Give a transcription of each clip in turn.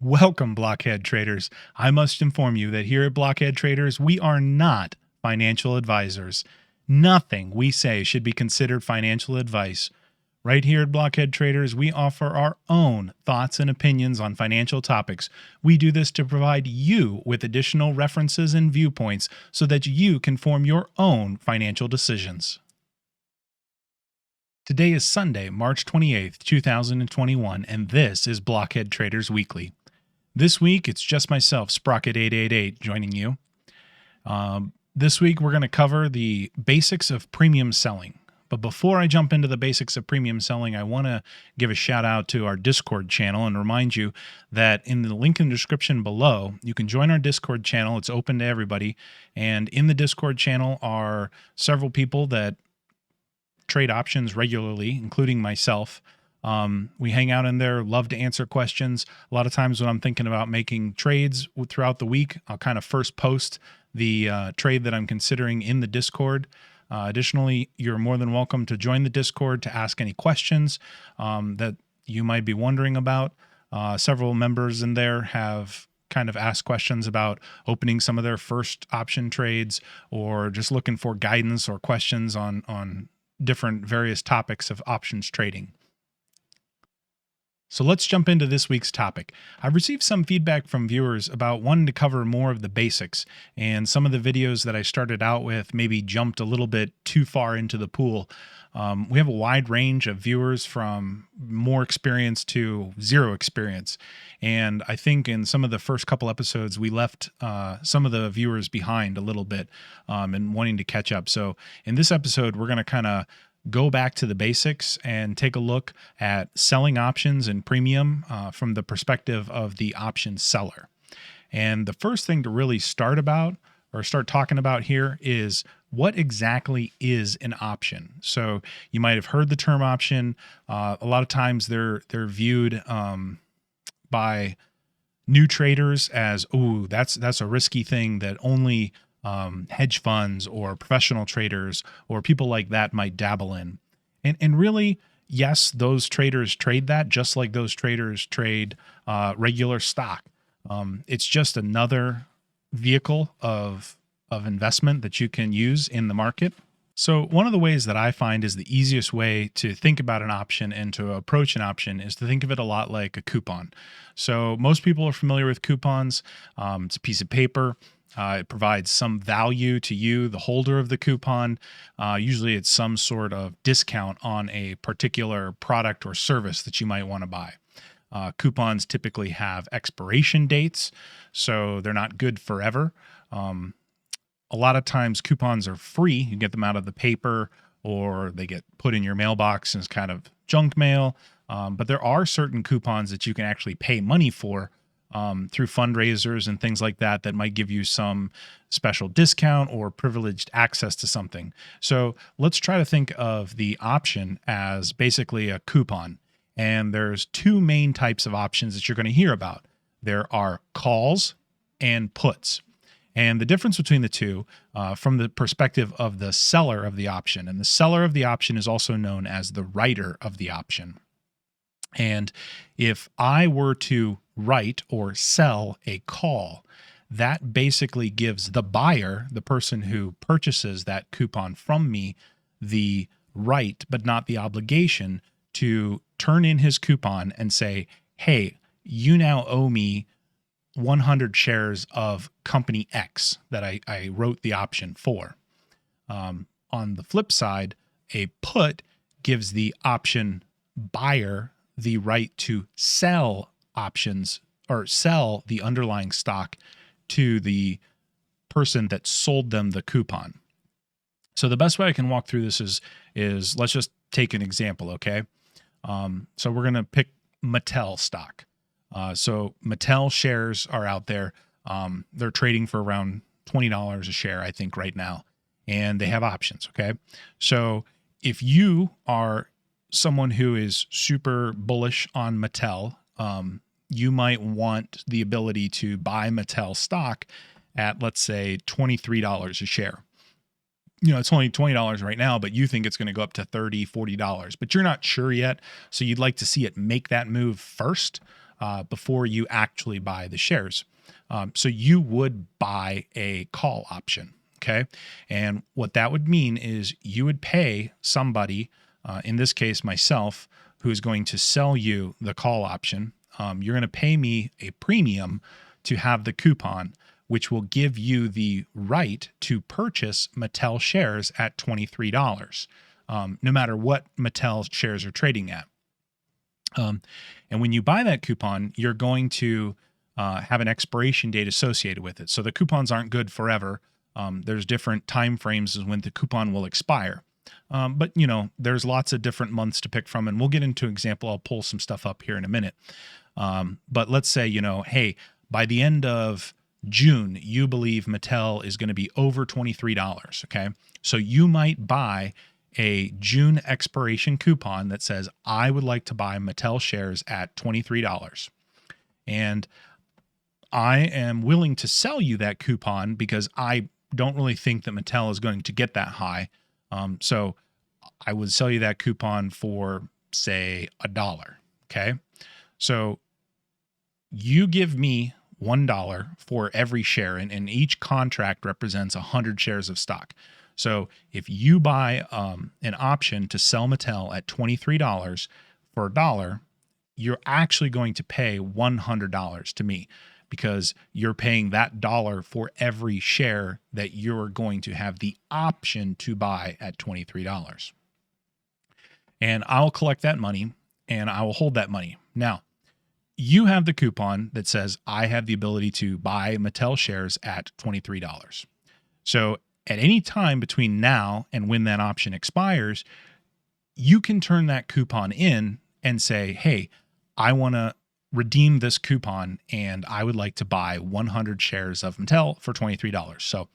Welcome, Blockhead traders. I must inform you that here at Blockhead Traders, we are not financial advisors. Nothing we say should be considered financial advice. Right here at Blockhead Traders, we offer our own thoughts and opinions on financial topics. We do this to provide you with additional references and viewpoints so that you can form your own financial decisions. Today is Sunday, March 28th, 2021, and this is Blockhead Traders Weekly. This week, it's just myself, Sprocket888, joining you. This week, we're going to cover the basics of premium selling. But before I jump into the basics of premium selling, I want to give a shout out to our Discord channel and remind you that in the link in the description below, you can join our Discord channel. It's open to everybody. And in the Discord channel are several people that trade options regularly, including myself. We hang out in there, love to answer questions. A lot of times when I'm thinking about making trades throughout the week, I'll kind of first post the trade that I'm considering in the Discord. Additionally, you're more than welcome to join the Discord to ask any questions that you might be wondering about. Several members in there have kind of asked questions about opening some of their first option trades or just looking for guidance or questions on different various topics of options trading. So let's jump into this week's topic. I've received some feedback from viewers about wanting to cover more of the basics, and some of the videos that I started out with maybe jumped a little bit too far into the pool. We have a wide range of viewers from more experience to zero experience. And I think in some of the first couple episodes, we left some of the viewers behind a little bit and wanting to catch up. So in this episode, we're going to kind of go back to the basics and take a look at selling options and premium from the perspective of the option seller. And the first thing to really start talking about here is what exactly is an option. So you might have heard the term option. A lot of times they're viewed by new traders as, oh, that's a risky thing that only hedge funds or professional traders or people like that might dabble in. And really, yes, those traders trade that just like those traders trade regular stock. It's just another vehicle of investment that you can use in the market. So one of the ways that I find is the easiest way to think about an option and to approach an option is to think of it a lot like a coupon. So most people are familiar with coupons. It's a piece of paper. It provides some value to you, the holder of the coupon. Usually it's some sort of discount on a particular product or service that you might want to buy. Coupons typically have expiration dates, so they're not good forever. A lot of times coupons are free. You get them out of the paper or they get put in your mailbox as kind of junk mail. But there are certain coupons that you can actually pay money for through fundraisers and things like that might give you some special discount or privileged access to something. So let's try to think of the option as basically a coupon. And there's two main types of options that you're going to hear about. There are calls and puts. And the difference between the two from the perspective of the seller of the option, and the seller of the option is also known as the writer of the option. And if I were to write or sell a call, that basically gives the buyer, the person who purchases that coupon from me, the right, but not the obligation to turn in his coupon and say, hey, you now owe me 100 shares of company X that I wrote the option for. On the flip side, a put gives the option buyer the right to sell options or sell the underlying stock to the person that sold them the coupon. So the best way I can walk through this is let's just take an example, okay? So we're going to pick Mattel stock. So Mattel shares are out there. They're trading for around $20 a share, I think, right now. And they have options, okay? So if you are someone who is super bullish on Mattel, you might want the ability to buy Mattel stock at, let's say, $23 a share. It's only $20 right now, but you think it's going to go up to $30, $40, but you're not sure yet. So you'd like to see it make that move first. before you actually buy the shares. So you would buy a call option. Okay. And what that would mean is you would pay somebody, in this case, myself, who is going to sell you the call option. You're going to pay me a premium to have the coupon, which will give you the right to purchase Mattel shares at $23, no matter what Mattel shares are trading at. And when you buy that coupon, you're going to have an expiration date associated with it. So the coupons aren't good forever. There's different time frames as when the coupon will expire. But there's lots of different months to pick from, and we'll get into an example. I'll pull some stuff up here in a minute. But let's say, hey, by the end of June, you believe Mattel is going to be over $23. Okay. So you might buy a June expiration coupon that says, I would like to buy Mattel shares at $23. And I am willing to sell you that coupon because I don't really think that Mattel is going to get that high. So I would sell you that coupon for, say, $1. Okay. So you give me $1 for every share, and each contract represents 100 shares of stock. So if you buy an option to sell Mattel at $23 for $1, you're actually going to pay $100 to me, because you're paying that dollar for every share that you're going to have the option to buy at $23. And I'll collect that money and I will hold that money. Now, you have the coupon that says I have the ability to buy Mattel shares at $23. So at any time between now and when that option expires, you can turn that coupon in and say, hey, I want to redeem this coupon and I would like to buy 100 shares of Mattel for $23. So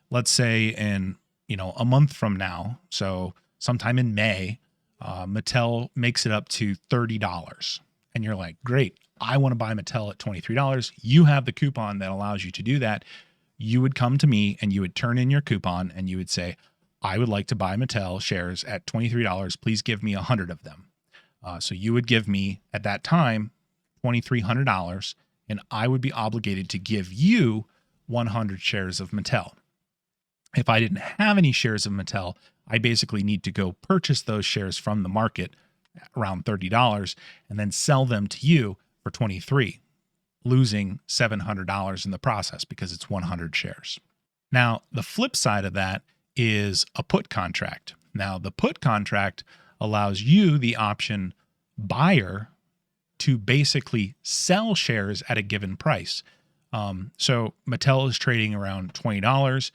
let's say in, a month from now, so sometime in May, Mattel makes it up to $30. And you're like, great, I want to buy Mattel at $23. You have the coupon that allows you to do that. You would come to me and you would turn in your coupon and you would say, I would like to buy Mattel shares at $23. Please give me 100 of them. So you would give me at that time $2,300, and I would be obligated to give you 100 shares of Mattel. If I didn't have any shares of Mattel, I basically need to go purchase those shares from the market around $30 and then sell them to you for $23, losing $700 in the process because it's 100 shares. Now, the flip side of that is a put contract. Now, the put contract allows you, the option buyer, to basically sell shares at a given price. So Mattel is trading around $20.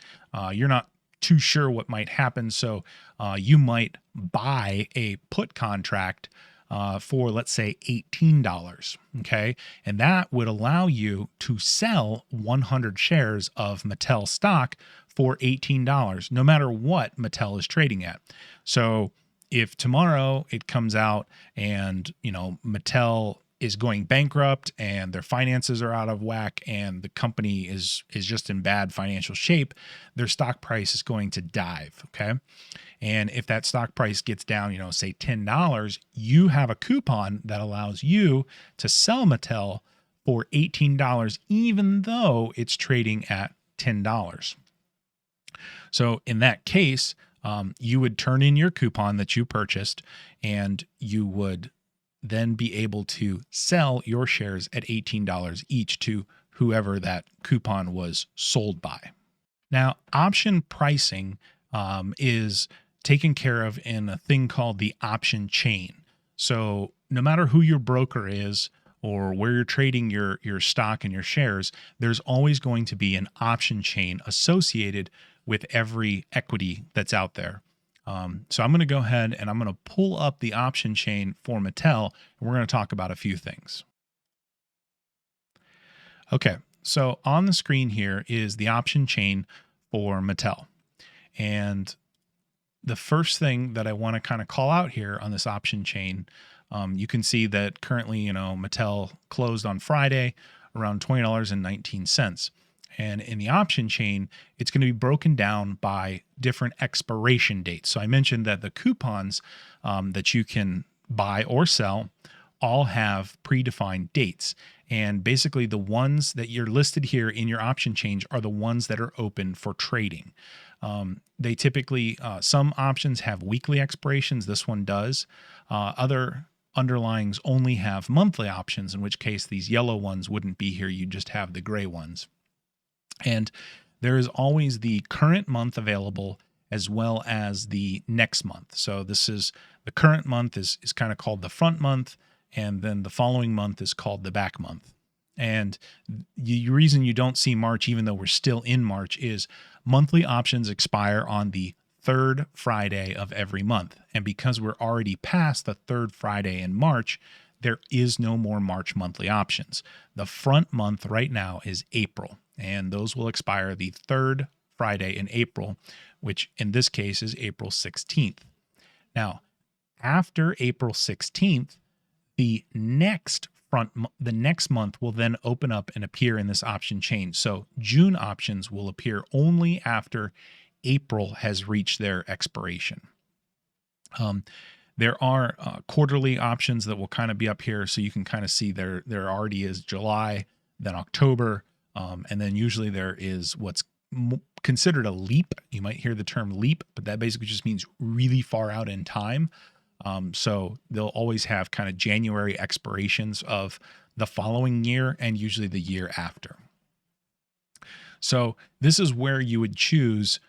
You're not too sure what might happen. So you might buy a put contract for, let's say, $18. Okay. And that would allow you to sell 100 shares of Mattel stock for $18, no matter what Mattel is trading at. So if tomorrow it comes out and, Mattel is going bankrupt and their finances are out of whack and the company is just in bad financial shape, their stock price is going to dive. Okay. And if that stock price gets down, say $10, you have a coupon that allows you to sell Mattel for $18, even though it's trading at $10. So in that case, you would turn in your coupon that you purchased, and you would then be able to sell your shares at $18 each to whoever that coupon was sold by. Now, option pricing is taken care of in a thing called the option chain. So no matter who your broker is or where you're trading your stock and your shares, there's always going to be an option chain associated with every equity that's out there. So I'm going to go ahead and I'm going to pull up the option chain for Mattel, and we're going to talk about a few things. Okay, so on the screen here is the option chain for Mattel. And the first thing that I want to kind of call out here on this option chain, you can see that currently, Mattel closed on Friday around $20.19. And in the option chain, it's going to be broken down by different expiration dates. So I mentioned that the coupons that you can buy or sell all have predefined dates. And basically, the ones that you're listed here in your option change are the ones that are open for trading. They typically, some options have weekly expirations. This one does. Other underlyings only have monthly options, in which case these yellow ones wouldn't be here. You just have the gray ones. And there is always the current month available as well as the next month. So this is the current month is kind of called the front month, and then the following month is called the back month. And the reason you don't see March, even though we're still in March, is monthly options expire on the third Friday of every month. And because we're already past the third Friday in March, there is no more March monthly options. The front month right now is April, and those will expire the third Friday in April, which in this case is April 16th. Now, after April 16th, the next month will then open up and appear in this option change. So June options will appear only after April has reached their expiration. There are quarterly options that will kind of be up here, so you can kind of see there already is July, then October, and then usually there is what's considered a leap. You might hear the term leap, but that basically just means really far out in time. So they'll always have kind of January expirations of the following year and usually the year after. So this is where you would choose,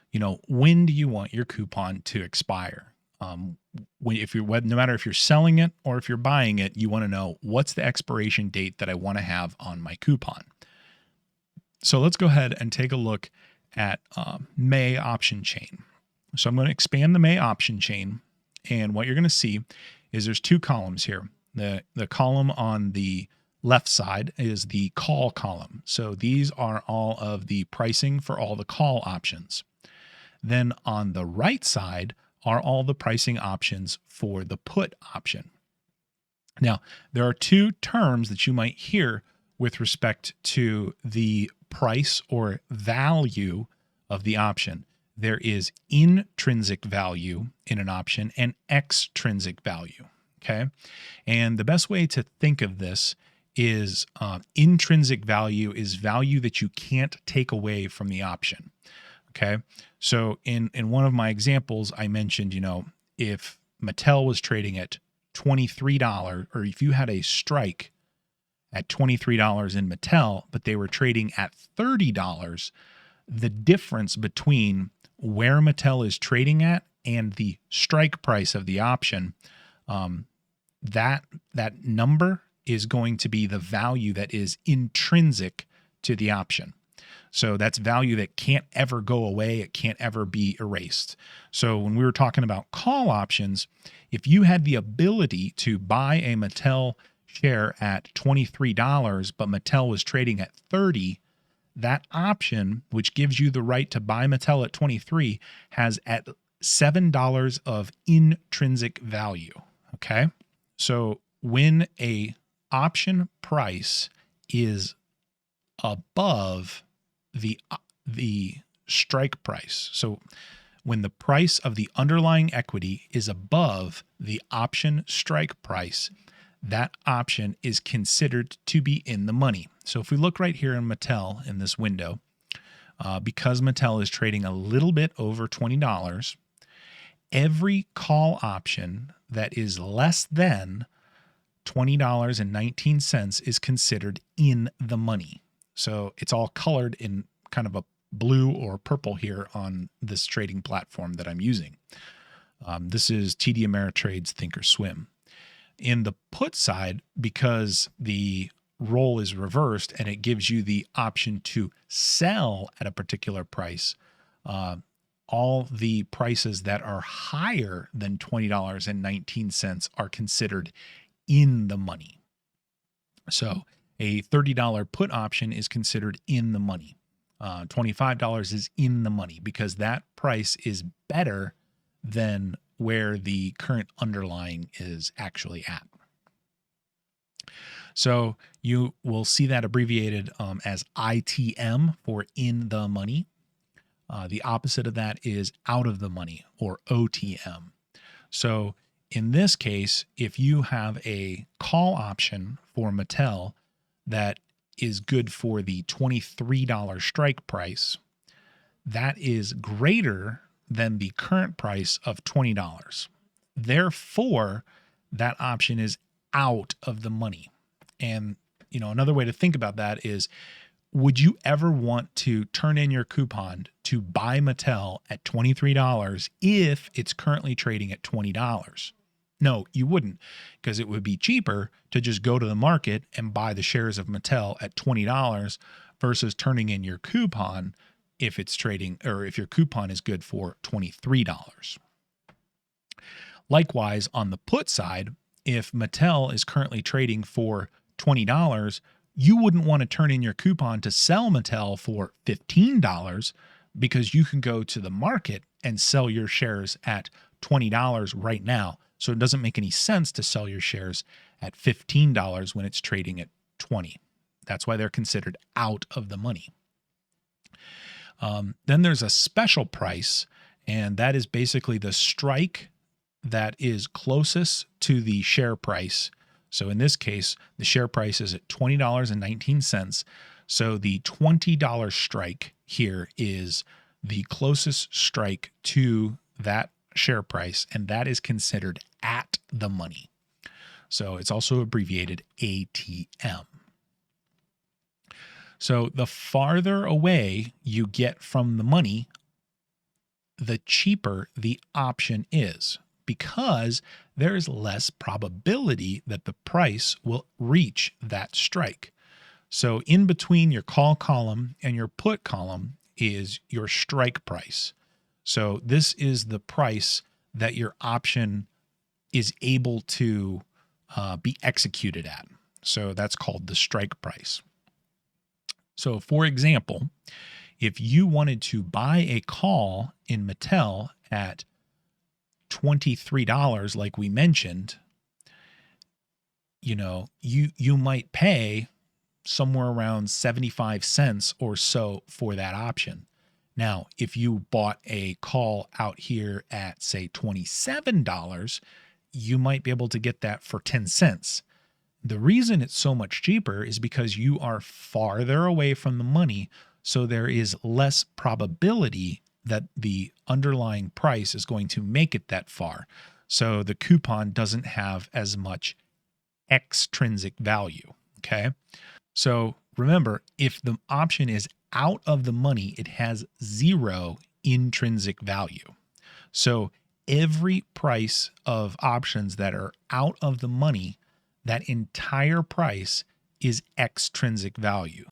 when do you want your coupon to expire? No matter if you're selling it or if you're buying it, you want to know what's the expiration date that I want to have on my coupon. So let's go ahead and take a look at May option chain. So I'm going to expand the May option chain, and what you're going to see is there's two columns here. The column on the left side is the call column. So these are all of the pricing for all the call options. Then on the right side are all the pricing options for the put option. Now, there are two terms that you might hear with respect to the price or value of the option. There is intrinsic value in an option and extrinsic value. Okay. And the best way to think of this is intrinsic value is value that you can't take away from the option. Okay. So in one of my examples, I mentioned, if Mattel was trading at $23, or if you had a strike at $23 in Mattel, but they were trading at $30, the difference between where Mattel is trading at and the strike price of the option, that number is going to be the value that is intrinsic to the option. So that's value that can't ever go away. It can't ever be erased. So when we were talking about call options, if you had the ability to buy a Mattel share at $23, but Mattel was trading at $30, that option, which gives you the right to buy Mattel at $23, has at $7 of intrinsic value. Okay. So when a option price is above the strike price, so when the price of the underlying equity is above the option strike price, that option is considered to be in the money. So if we look right here in Mattel in this window, because Mattel is trading a little bit over $20, every call option that is less than $20.19 is considered in the money. So it's all colored in kind of a blue or purple here on this trading platform that I'm using. This is TD Ameritrade's Thinkorswim. In the put side, because the role is reversed and it gives you the option to sell at a particular price, all the prices that are higher than $20.19 are considered in the money. So a $30 put option is considered in the money. $25 is in the money because that price is better than where the current underlying is actually at. So you will see that abbreviated as ITM for in the money. The opposite of that is out of the money, or OTM. So in this case, if you have a call option for Mattel that is good for the $23 strike price, that is greater than the current price of $20. Therefore, that option is out of the money. And, another way to think about that is, would you ever want to turn in your coupon to buy Mattel at $23 if it's currently trading at $20? No, you wouldn't, because it would be cheaper to just go to the market and buy the shares of Mattel at $20 versus turning in your coupon if it's trading, or if your coupon is good for $23. Likewise, on the put side, if Mattel is currently trading for $20, you wouldn't want to turn in your coupon to sell Mattel for $15 because you can go to the market and sell your shares at $20 right now. So it doesn't make any sense to sell your shares at $15 when it's trading at $20. That's why they're considered out of the money. Then there's a special price, and that is basically the strike that is closest to the share price. So in this case, the share price is at $20.19. So the $20 strike here is the closest strike to that share price, and that is considered at the money. So it's also abbreviated ATM. So the farther away you get from the money, the cheaper the option is, because there is less probability that the price will reach that strike. So in between your call column and your put column is your strike price. So this is the price that your option is able to be executed at. So that's called the strike price. So for example, if you wanted to buy a call in Mattel at $23, like we mentioned, you might pay somewhere around 75 cents or so for that option. Now, if you bought a call out here at, say, $27, you might be able to get that for 10 cents. The reason it's so much cheaper is because you are farther away from the money, so there is less probability that the underlying price is going to make it that far. So the coupon doesn't have as much extrinsic value, okay? So remember, if the option is out of the money, it has zero intrinsic value. So every price of options that are out of the money, that entire price is extrinsic value.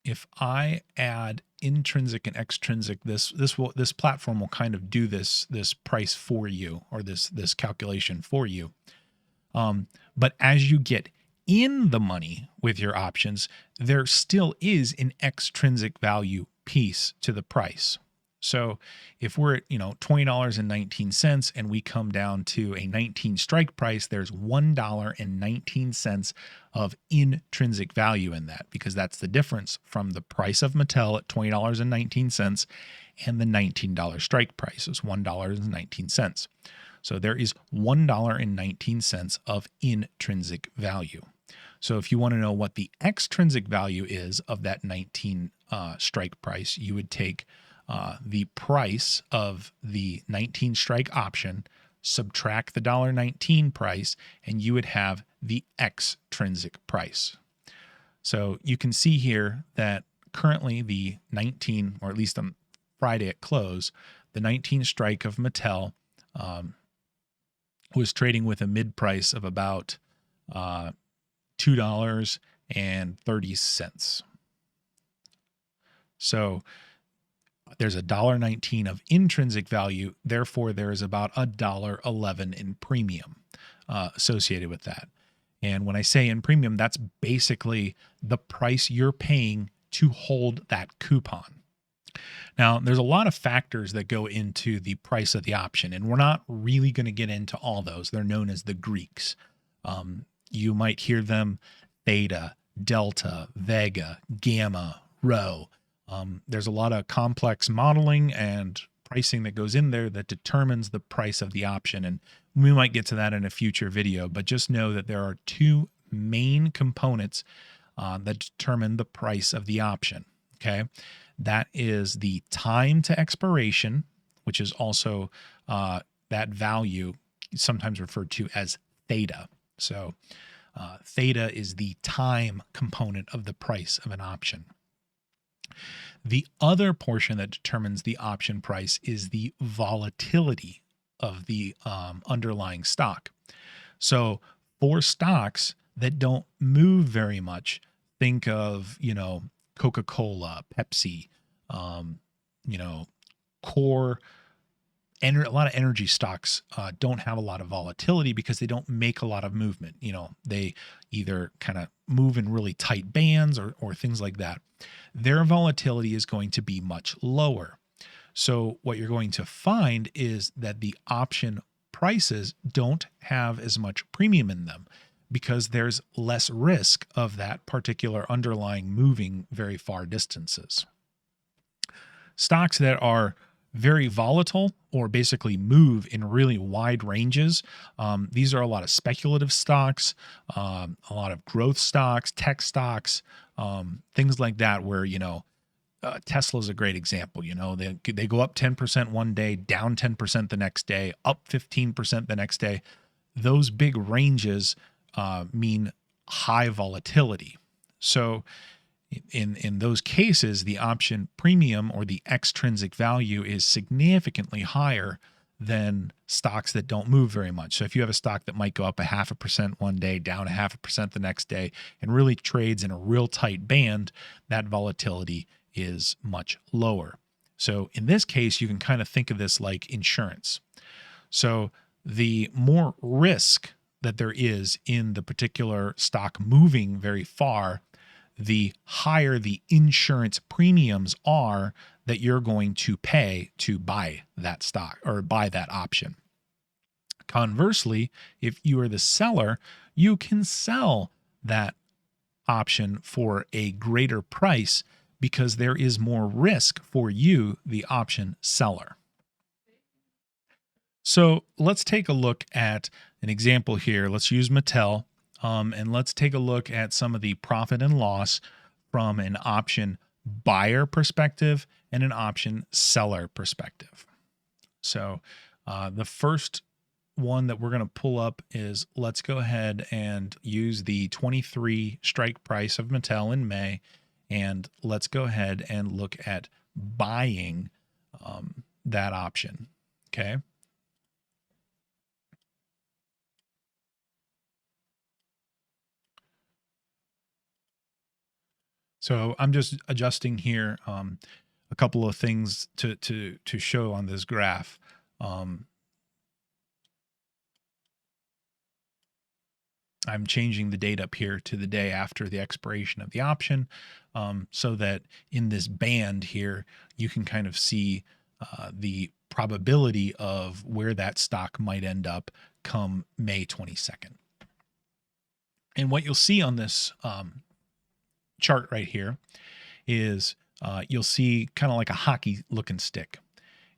If I add intrinsic and extrinsic, this platform will kind of do this price for you, or this calculation for you. But as you get in the money with your options, there still is an extrinsic value piece to the price. So if we're at $20.19 and we come down to a 19 strike price, there's $1.19 of intrinsic value in that, because that's the difference from the price of Mattel at $20.19 and the $19 strike price is $1.19. So there is $1.19 of intrinsic value. So if you want to know what the extrinsic value is of that 19 strike price, you would take the price of the 19 strike option, subtract the $1.19 price, and you would have the extrinsic price. So you can see here that currently the 19, or at least on Friday at close, the 19 strike of Mattel was trading with a mid price of about $2.30. So there's $1.19 of intrinsic value. Therefore, there is about $1.11 in premium associated with that. And when I say in premium, that's basically the price you're paying to hold that coupon. Now, there's a lot of factors that go into the price of the option, and we're not really going to get into all those. They're known as the Greeks. You might hear them: theta, delta, vega, gamma, rho. There's a lot of complex modeling and pricing that goes in there that determines the price of the option. And we might get to that in a future video, but just know that there are two main components that determine the price of the option. Okay. That is the time to expiration, which is also that value sometimes referred to as theta. So theta is the time component of the price of an option. The other portion that determines the option price is the volatility of the underlying stock. So for stocks that don't move very much, think of, Coca-Cola, Pepsi, core, and a lot of energy stocks don't have a lot of volatility because they don't make a lot of movement. They either kind of move in really tight bands or things like that. Their volatility is going to be much lower. So what you're going to find is that the option prices don't have as much premium in them because there's less risk of that particular underlying moving very far distances. Stocks that are very volatile or basically move in really wide ranges. These are a lot of speculative stocks, a lot of growth stocks, tech stocks, things like that where, Tesla is a great example. They go up 10% one day, down 10% the next day, up 15% the next day. Those big ranges mean high volatility. So in those cases, the option premium or the extrinsic value is significantly higher than stocks that don't move very much. So if you have a stock that might go up 0.5% one day, down 0.5% the next day, and really trades in a real tight band, that volatility is much lower. So in this case, you can kind of think of this like insurance. So the more risk that there is in the particular stock moving very far, the higher the insurance premiums are that you're going to pay to buy that stock or buy that option. Conversely, if you are the seller, you can sell that option for a greater price because there is more risk for you, the option seller. So let's take a look at an example here. Let's use Mattel. And let's take a look at some of the profit and loss from an option buyer perspective and an option seller perspective. So the first one that we're going to pull up is, let's go ahead and use the 23 strike price of Mattel in May. And let's go ahead and look at buying that option. Okay. So I'm just adjusting here a couple of things to show on this graph. I'm changing the date up here to the day after the expiration of the option, so that in this band here, you can kind of see the probability of where that stock might end up come May 22nd. And what you'll see on this chart right here is you'll see kind of like a hockey looking stick.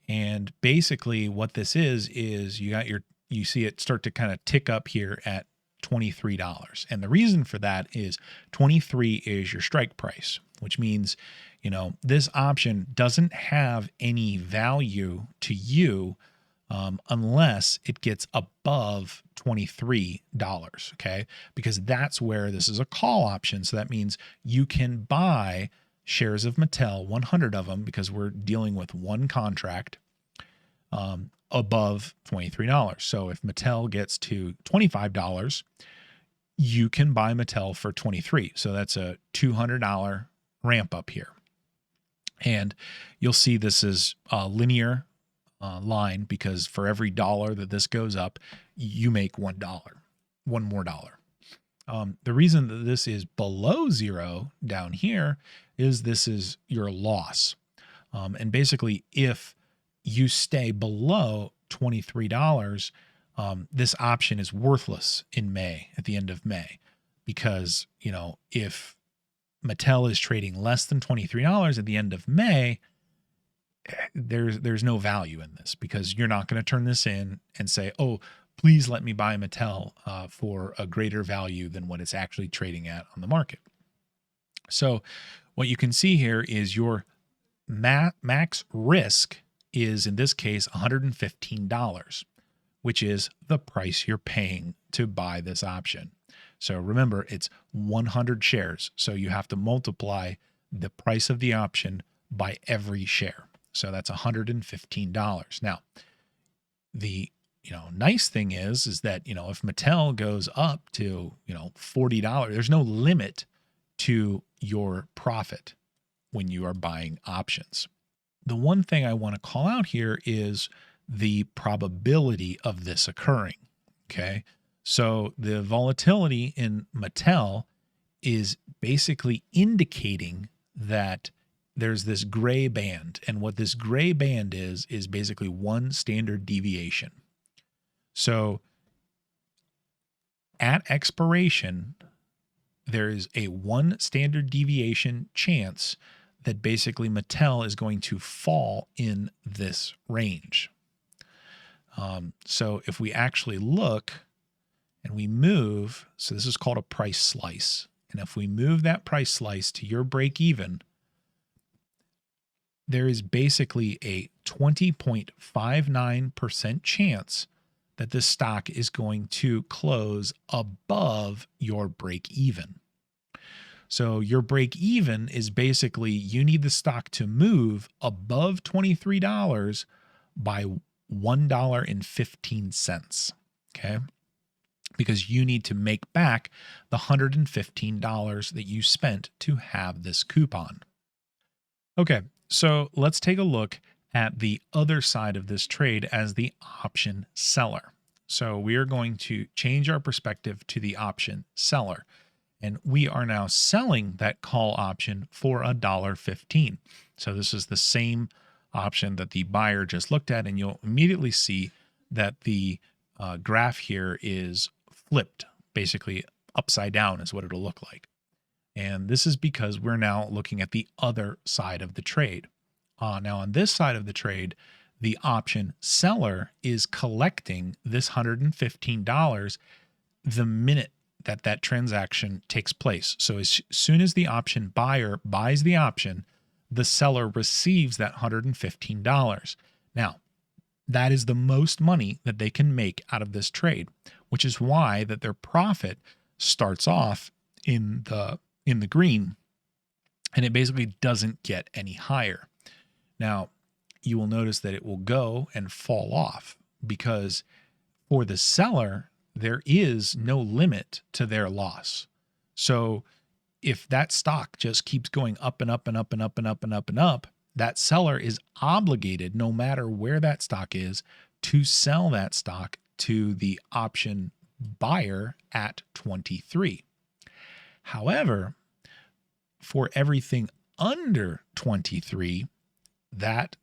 And basically what this is you see it start to kind of tick up here at $23. And the reason for that is 23 is your strike price, which means, this option doesn't have any value to you unless it gets above $23, okay? Because that's where this is a call option. So that means you can buy shares of Mattel, 100 of them, because we're dealing with one contract, above $23. So if Mattel gets to $25, you can buy Mattel for $23. So that's a $200 ramp up here. And you'll see this is a linear line because for every dollar that this goes up, you make $1, one more dollar. The reason that this is below zero down here is this is your loss. And basically, if you stay below $23, this option is worthless in May, at the end of May, because, if Mattel is trading less than $23 at the end of May, there's no value in this, because you're not going to turn this in and say, oh, please let me buy Mattel for a greater value than what it's actually trading at on the market. So what you can see here is your max risk is, in this case, $115, which is the price you're paying to buy this option. So remember, it's 100 shares. So you have to multiply the price of the option by every share. So that's $115. Now, the nice thing is that, if Mattel goes up to, $40, there's no limit to your profit when you are buying options. The one thing I want to call out here is the probability of this occurring. Okay. So the volatility in Mattel is basically indicating that there's this gray band. And what this gray band is basically one standard deviation. So at expiration, there is a one standard deviation chance that basically Mattel is going to fall in this range. So if we actually look and we move, so this is called a price slice. And if we move that price slice to your break even, there is basically a 20.59% chance that this stock is going to close above your break even. So your break even is basically, you need the stock to move above $23 by $1.15. Okay. Because you need to make back the $115 that you spent to have this coupon. Okay. So let's take a look at the other side of this trade as the option seller. So we are going to change our perspective to the option seller. And we are now selling that call option for $1.15. So this is the same option that the buyer just looked at, and you'll immediately see that the graph here is flipped, basically upside down is what it'll look like. And this is because we're now looking at the other side of the trade. Now on this side of the trade, the option seller is collecting this $115 the minute that transaction takes place. So as soon as the option buyer buys the option, the seller receives that $115. Now, that is the most money that they can make out of this trade, which is why that their profit starts off in the green, and it basically doesn't get any higher. Now, you will notice that it will go and fall off, because for the seller, there is no limit to their loss. So if that stock just keeps going up and up and up and up and up and up and up, that seller is obligated, no matter where that stock is, to sell that stock to the option buyer at 23. However, for everything under 23, that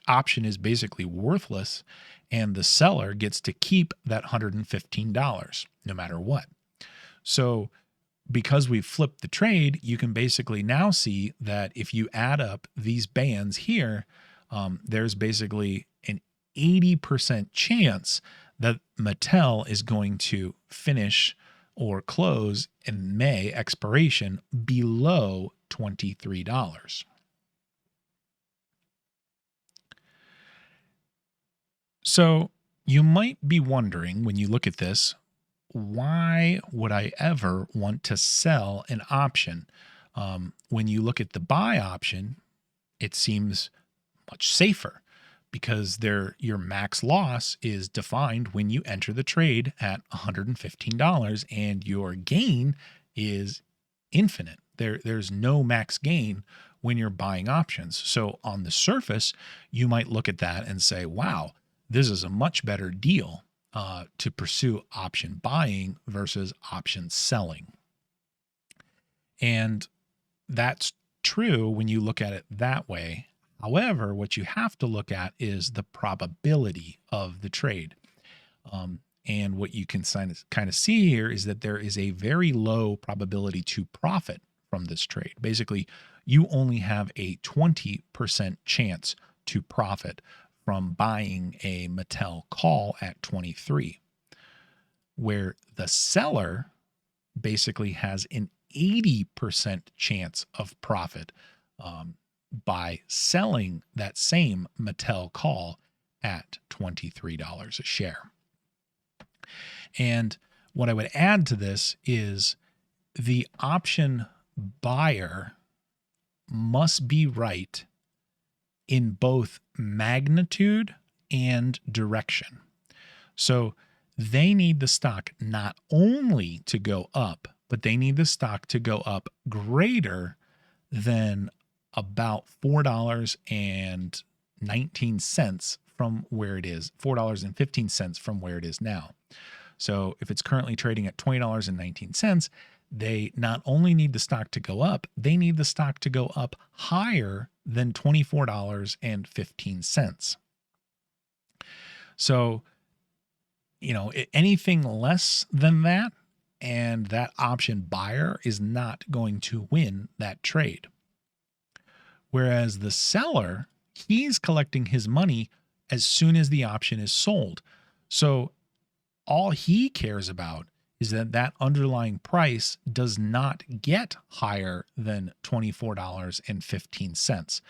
option is basically worthless, and the seller gets to keep that $115 no matter what. So because we've flipped the trade, you can basically now see that if you add up these bands here, there's basically an 80% chance that Mattel is going to finish or close in May expiration below $23. So you might be wondering, when you look at this, why would I ever want to sell an option? When you look at the buy option, it seems much safer, because your max loss is defined when you enter the trade at $115, and your gain is infinite. There's no max gain when you're buying options. So on the surface, you might look at that and say, wow, this is a much better deal to pursue option buying versus option selling. And that's true when you look at it that way. However, what you have to look at is the probability of the trade. And what you can kind of see here is that there is a very low probability to profit from this trade. Basically, you only have a 20% chance to profit from buying a Mattel call at 23, where the seller basically has an 80% chance of profit by selling that same Mattel call at $23 a share. And what I would add to this is the option buyer must be right in both magnitude and direction. So they need the stock not only to go up, but they need the stock to go up greater than about $4.19 from where it is, $4.15 from where it is now. So if it's currently trading at $20.19, they not only need the stock to go up, they need the stock to go up higher than $24.15. So, anything less than that, and that option buyer is not going to win that trade. Whereas the seller, he's collecting his money as soon as the option is sold. So all he cares about is that that underlying price does not get higher than $24.15.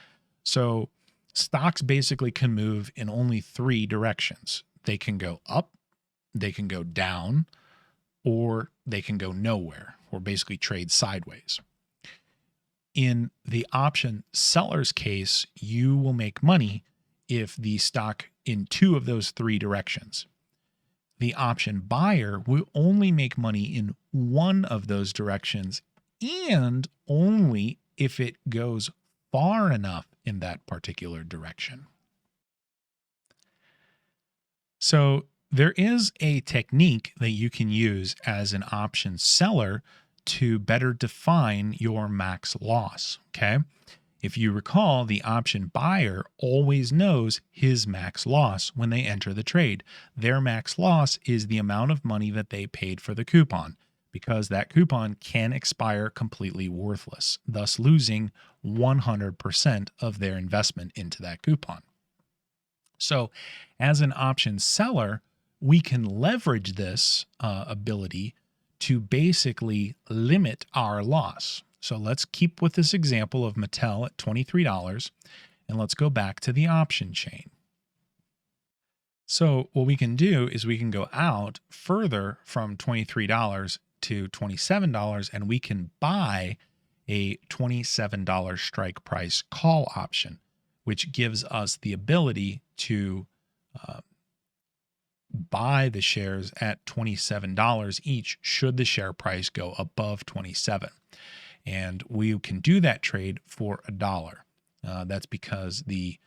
So stocks basically can move in only three directions. They can go up, they can go down, or they can go nowhere, or basically trade sideways. In the option seller's case, you will make money if the stock in two of those three directions. The option buyer will only make money in one of those directions, and only if it goes far enough in that particular direction. So there is a technique that you can use as an option seller to better define your max loss, okay? If you recall, the option buyer always knows his max loss when they enter the trade. Their max loss is the amount of money that they paid for the coupon, because that coupon can expire completely worthless, thus losing 100% of their investment into that coupon. So as an option seller, we can leverage this ability to basically limit our loss. So let's keep with this example of Mattel at $23, and let's go back to the option chain. So what we can do is we can go out further from $23 to $27, and we can buy a $27 strike price call option, which gives us the ability to buy the shares at $27 each should the share price go above 27. And we can do that trade for $1. That's because the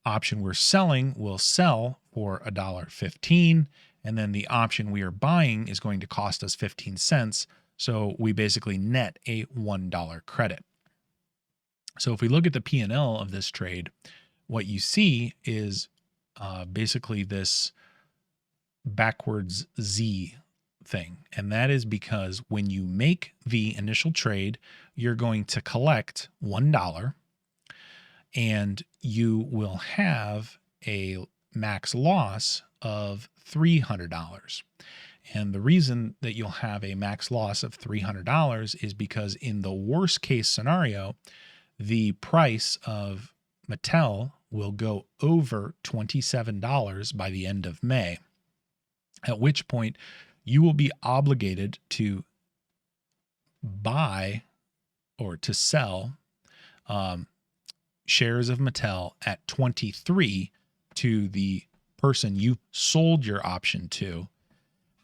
option we're selling will sell for $1.15, and then the option we are buying is going to cost us 15 cents. So we basically net a $1 credit. So if we look at the P&L of this trade, what you see is basically this backwards Z thing. And that is because when you make the initial trade, you're going to collect $1, and you will have a max loss of $300. And the reason that you'll have a max loss of $300 is because in the worst case scenario, the price of Mattel will go over $27 by the end of May, at which point you will be obligated to buy or to sell shares of Mattel at 23 to the person you sold your option to.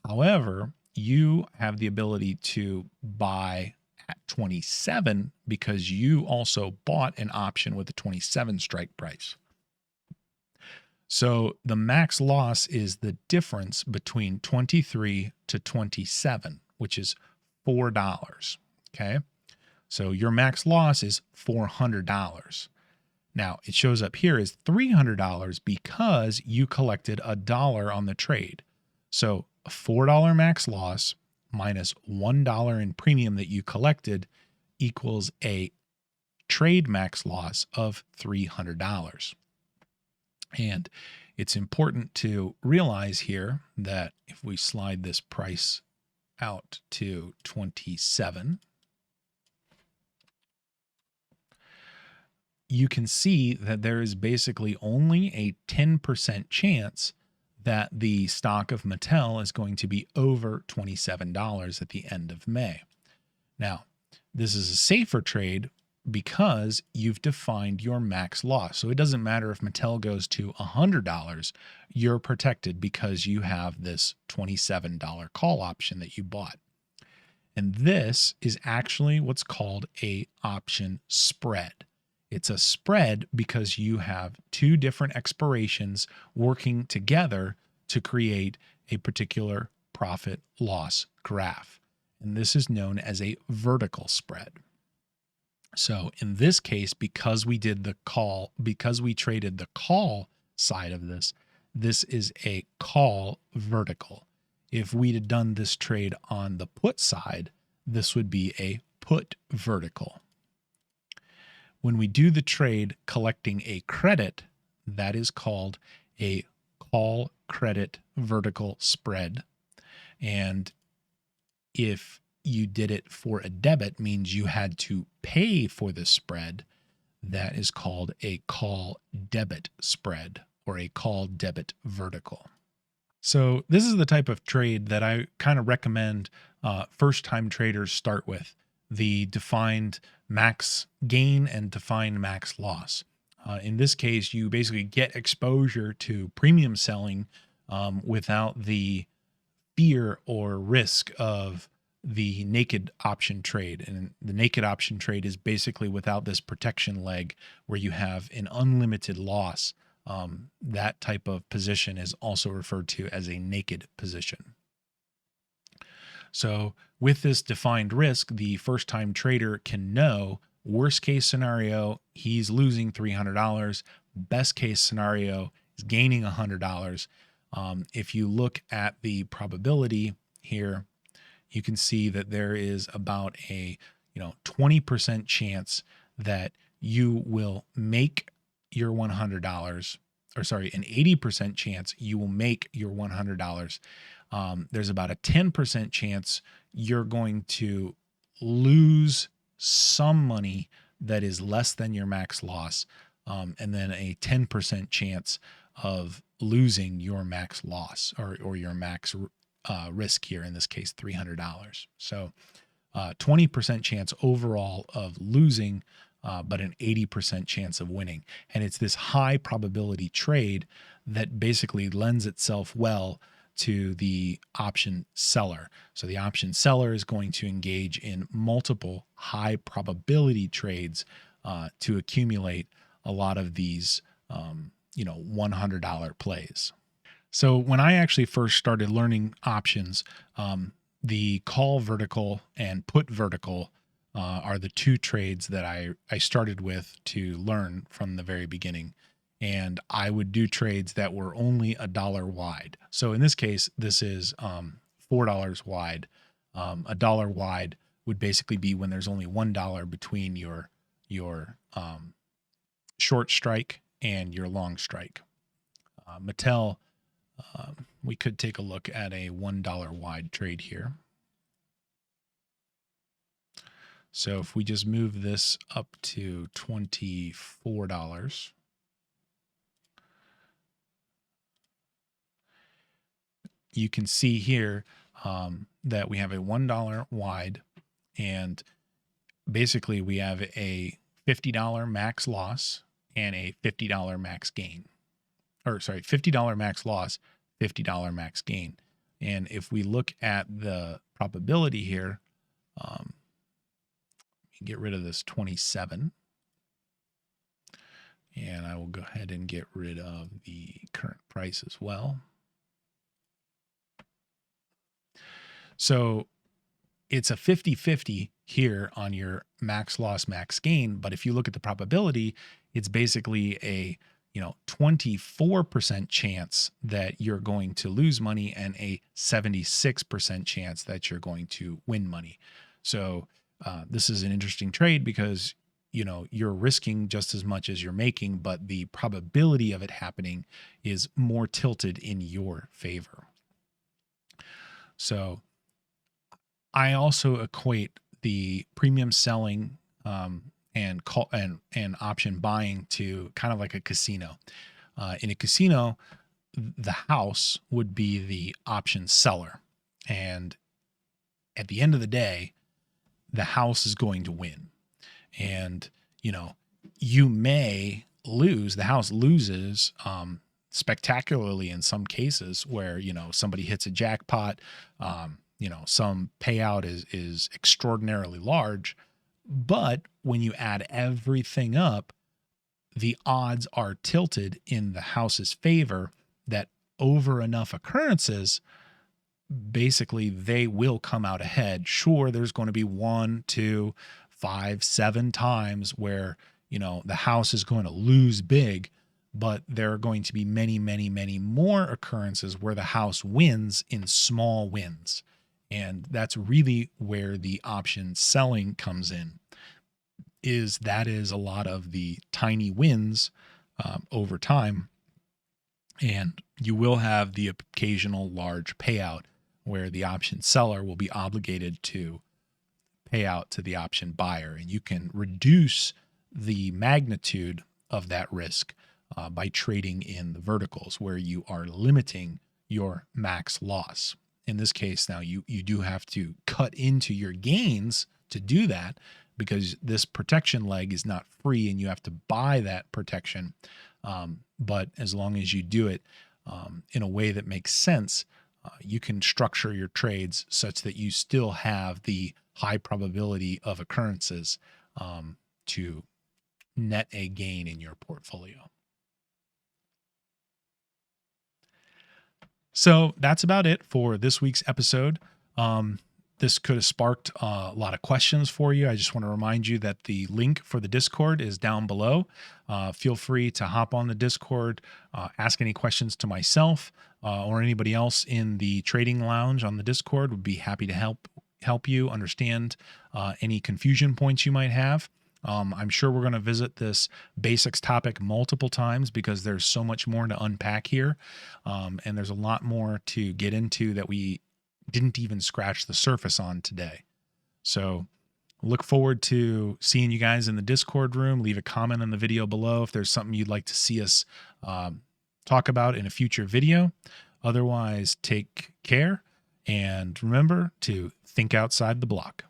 However, you have the ability to buy at 27 because you also bought an option with a 27 strike price. So the max loss is the difference between 23 to 27, which is $4. Okay. So your max loss is $400. Now it shows up here as $300 because you collected $1 on the trade. So a $4 max loss minus $1 in premium that you collected equals a trade max loss of $300. And it's important to realize here that if we slide this price out to 27, you can see that there is basically only a 10% chance that the stock of Mattel is going to be over $27 at the end of May. Now, this is a safer trade because you've defined your max loss. So it doesn't matter if Mattel goes to $100, you're protected because you have this $27 call option that you bought. And this is actually what's called a option spread. It's a spread because you have two different expirations working together to create a particular profit loss graph. And this is known as a vertical spread. So in this case, because we traded the call side of this, this is a call vertical. If we'd have done this trade on the put side, this would be a put vertical. When we do the trade collecting a credit, that is called a call credit vertical spread. And if you did it for a debit, means you had to pay for the spread, that is called a call debit spread or a call debit vertical. So this is the type of trade that I kind of recommend first-time traders start with, the defined max gain and defined max loss. In this case, you basically get exposure to premium selling without the fear or risk of the naked option trade. And the naked option trade is basically without this protection leg where you have an unlimited loss. That type of position is also referred to as a naked position. So with this defined risk, the first-time trader can know worst case scenario, he's losing $300. Best case scenario is gaining $100. If you look at the probability here, you can see that there is about a 20% chance that you will make your $100, or sorry, an 80% chance you will make your $100. There's about a 10% chance you're going to lose some money that is less than your max loss, and then a 10% chance of losing your max loss or your max risk here, in this case, $300. So 20% chance overall of losing, but an 80% chance of winning. And it's this high probability trade that basically lends itself well to the option seller. So the option seller is going to engage in multiple high probability trades to accumulate a lot of these $100 plays. So when I actually first started learning options, the call vertical and put vertical are the two trades that I started with to learn from the very beginning. And I would do trades that were only $1 wide. So in this case, this is $4 wide. $1 wide would basically be when there's only $1 between your short strike and your long strike. Mattel, we could take a look at a $1 wide trade here. So if we just move this up to $24, you can see here that we have a $1 wide, and basically we have a $50 max loss and a $50 max gain. Or sorry, $50 max loss, $50 max gain. And if we look at the probability here, get rid of this 27. And I will go ahead and get rid of the current price as well. So it's a 50-50 here on your max loss, max gain. But if you look at the probability, it's basically a 24% chance that you're going to lose money and a 76% chance that you're going to win money. So this is an interesting trade because you're risking just as much as you're making, but the probability of it happening is more tilted in your favor. So I also equate the premium selling and option buying to kind of like a casino. In a casino, the house would be the option seller, and at the end of the day, the house is going to win. And you may lose. The house loses spectacularly in some cases where somebody hits a jackpot. Some payout is extraordinarily large, but when you add everything up, the odds are tilted in the house's favor, that over enough occurrences, basically they will come out ahead. Sure, there's going to be 1, 2, 5, 7 times where the house is going to lose big, but there are going to be many, many, many more occurrences where the house wins in small wins. And that's really where the option selling comes in, is a lot of the tiny wins over time. And you will have the occasional large payout where the option seller will be obligated to pay out to the option buyer. And you can reduce the magnitude of that risk by trading in the verticals, where you are limiting your max loss. In this case, now you do have to cut into your gains to do that, because this protection leg is not free and you have to buy that protection. But as long as you do it in a way that makes sense, you can structure your trades such that you still have the high probability of occurrences to net a gain in your portfolio. So that's about it for this week's episode. This could have sparked a lot of questions for you. I just want to remind you that the link for the Discord is down below. Feel free to hop on the Discord, ask any questions to myself or anybody else in the trading lounge on the Discord. Would be happy to help you understand any confusion points you might have. I'm sure we're going to visit this basics topic multiple times because there's so much more to unpack here. And there's a lot more to get into that we didn't even scratch the surface on today. So look forward to seeing you guys in the Discord room. Leave a comment on the video below if there's something you'd like to see us talk about in a future video. Otherwise, take care and remember to think outside the block.